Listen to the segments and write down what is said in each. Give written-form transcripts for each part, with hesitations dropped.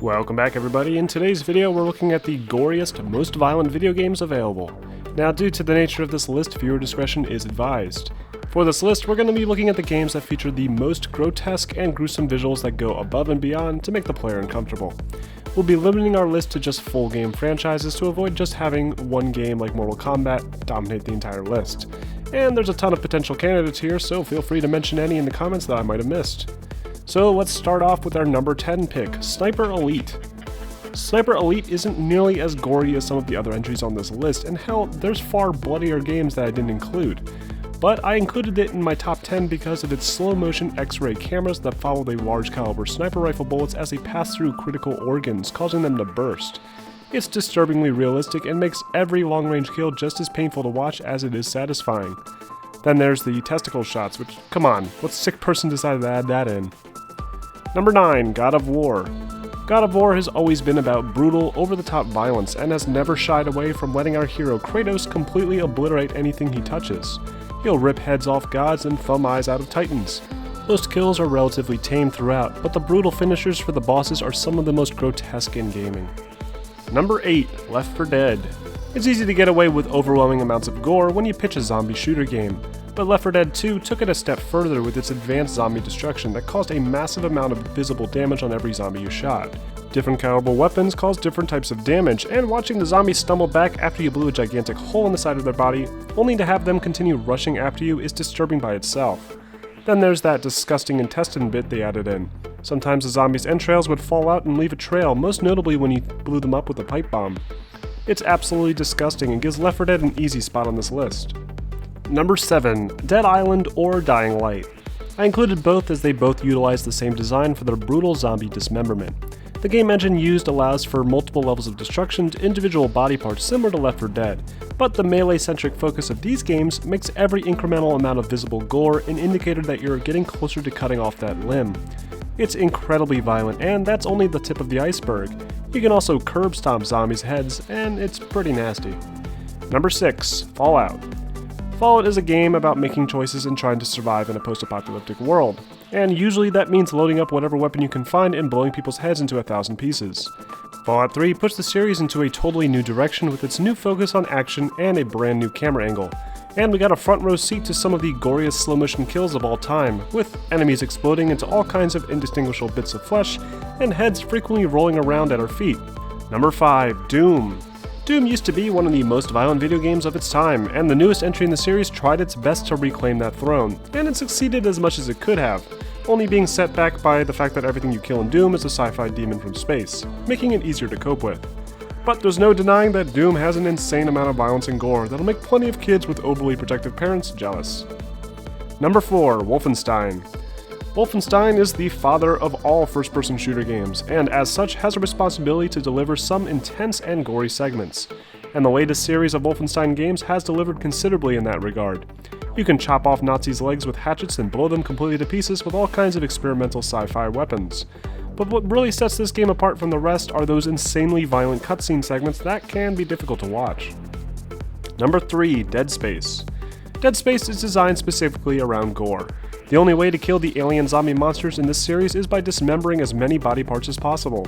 Welcome back everybody. In today's video we're looking at the goriest, most violent video games available. Now due to the nature of this list, viewer discretion is advised. For this list we're going to be looking at the games that feature the most grotesque and gruesome visuals that go above and beyond to make the player uncomfortable. We'll be limiting our list to just full game franchises to avoid just having one game like Mortal Kombat dominate the entire list. And there's a ton of potential candidates here, so feel free to mention any in the comments that I might have missed. So let's start off with our number 10 pick, Sniper Elite. Sniper Elite isn't nearly as gory as some of the other entries on this list, and hell, there's far bloodier games that I didn't include. But I included it in my top 10 because of its slow-motion X-ray cameras that follow the large-caliber sniper rifle bullets as they pass through critical organs, causing them to burst. It's disturbingly realistic and makes every long-range kill just as painful to watch as it is satisfying. Then there's the testicle shots, which, come on, what sick person decided to add that in? Number 9, God of War. God of War has always been about brutal, over-the-top violence and has never shied away from letting our hero Kratos completely obliterate anything he touches. He'll rip heads off gods and thumb eyes out of titans. Most kills are relatively tame throughout, but the brutal finishers for the bosses are some of the most grotesque in gaming. Number 8, Left 4 Dead. It's easy to get away with overwhelming amounts of gore when you pitch a zombie shooter game, but Left 4 Dead 2 took it a step further with its advanced zombie destruction that caused a massive amount of visible damage on every zombie you shot. Different caliber weapons cause different types of damage, and watching the zombies stumble back after you blew a gigantic hole in the side of their body, only to have them continue rushing after you, is disturbing by itself. Then there's that disgusting intestine bit they added in. Sometimes the zombies' entrails would fall out and leave a trail, most notably when you blew them up with a pipe bomb. It's absolutely disgusting and gives Left 4 Dead an easy spot on this list. Number 7, Dead Island or Dying Light. I included both as they both utilize the same design for their brutal zombie dismemberment. The game engine used allows for multiple levels of destruction to individual body parts similar to Left 4 Dead, but the melee-centric focus of these games makes every incremental amount of visible gore an indicator that you're getting closer to cutting off that limb. It's incredibly violent, and that's only the tip of the iceberg. You can also curb stomp zombies' heads, and it's pretty nasty. Number 6, Fallout. Fallout is a game about making choices and trying to survive in a post-apocalyptic world, and usually that means loading up whatever weapon you can find and blowing people's heads into 1,000 pieces. Fallout 3 pushed the series into a totally new direction with its new focus on action and a brand new camera angle, and we got a front row seat to some of the goriest slow-motion kills of all time, with enemies exploding into all kinds of indistinguishable bits of flesh and heads frequently rolling around at our feet. Number 5, Doom. Doom used to be one of the most violent video games of its time, and the newest entry in the series tried its best to reclaim that throne, and it succeeded as much as it could have, only being set back by the fact that everything you kill in Doom is a sci-fi demon from space, making it easier to cope with. But there's no denying that Doom has an insane amount of violence and gore that'll make plenty of kids with overly protective parents jealous. Number 4, Wolfenstein. Wolfenstein is the father of all first-person shooter games, and as such has a responsibility to deliver some intense and gory segments. And the latest series of Wolfenstein games has delivered considerably in that regard. You can chop off Nazis' legs with hatchets and blow them completely to pieces with all kinds of experimental sci-fi weapons. But what really sets this game apart from the rest are those insanely violent cutscene segments that can be difficult to watch. Number 3, Dead Space. Dead Space is designed specifically around gore. The only way to kill the alien zombie monsters in this series is by dismembering as many body parts as possible.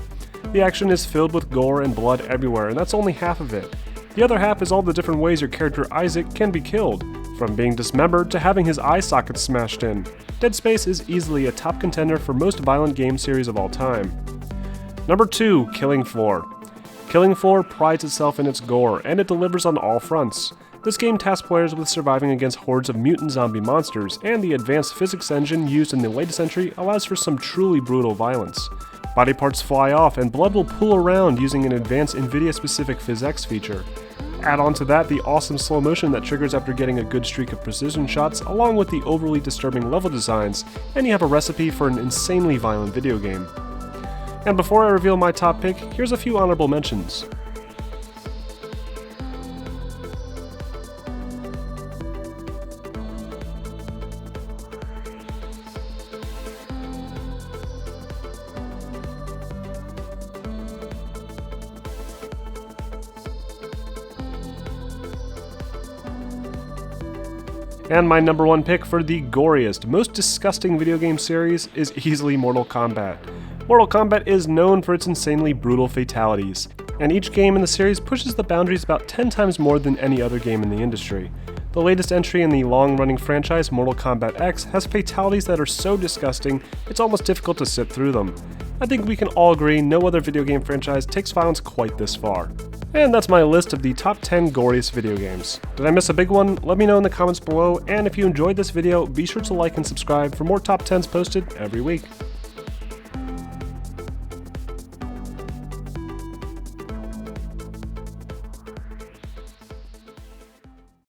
The action is filled with gore and blood everywhere, and that's only half of it. The other half is all the different ways your character Isaac can be killed, from being dismembered to having his eye sockets smashed in. Dead Space is easily a top contender for most violent game series of all time. Number 2, Killing Floor. Killing Floor prides itself in its gore, and it delivers on all fronts. This game tasks players with surviving against hordes of mutant zombie monsters, and the advanced physics engine used in the latest entry allows for some truly brutal violence. Body parts fly off, and blood will pool around using an advanced NVIDIA-specific PhysX feature. Add on to that the awesome slow motion that triggers after getting a good streak of precision shots, along with the overly disturbing level designs, and you have a recipe for an insanely violent video game. And before I reveal my top pick, here's a few honorable mentions. And my number 1 pick for the goriest, most disgusting video game series is easily Mortal Kombat. Mortal Kombat is known for its insanely brutal fatalities, and each game in the series pushes the boundaries about 10 times more than any other game in the industry. The latest entry in the long-running franchise, Mortal Kombat X, has fatalities that are so disgusting, it's almost difficult to sit through them. I think we can all agree no other video game franchise takes violence quite this far. And that's my list of the top 10 goriest video games. Did I miss a big one? Let me know in the comments below, and if you enjoyed this video, be sure to like and subscribe for more top 10s posted every week.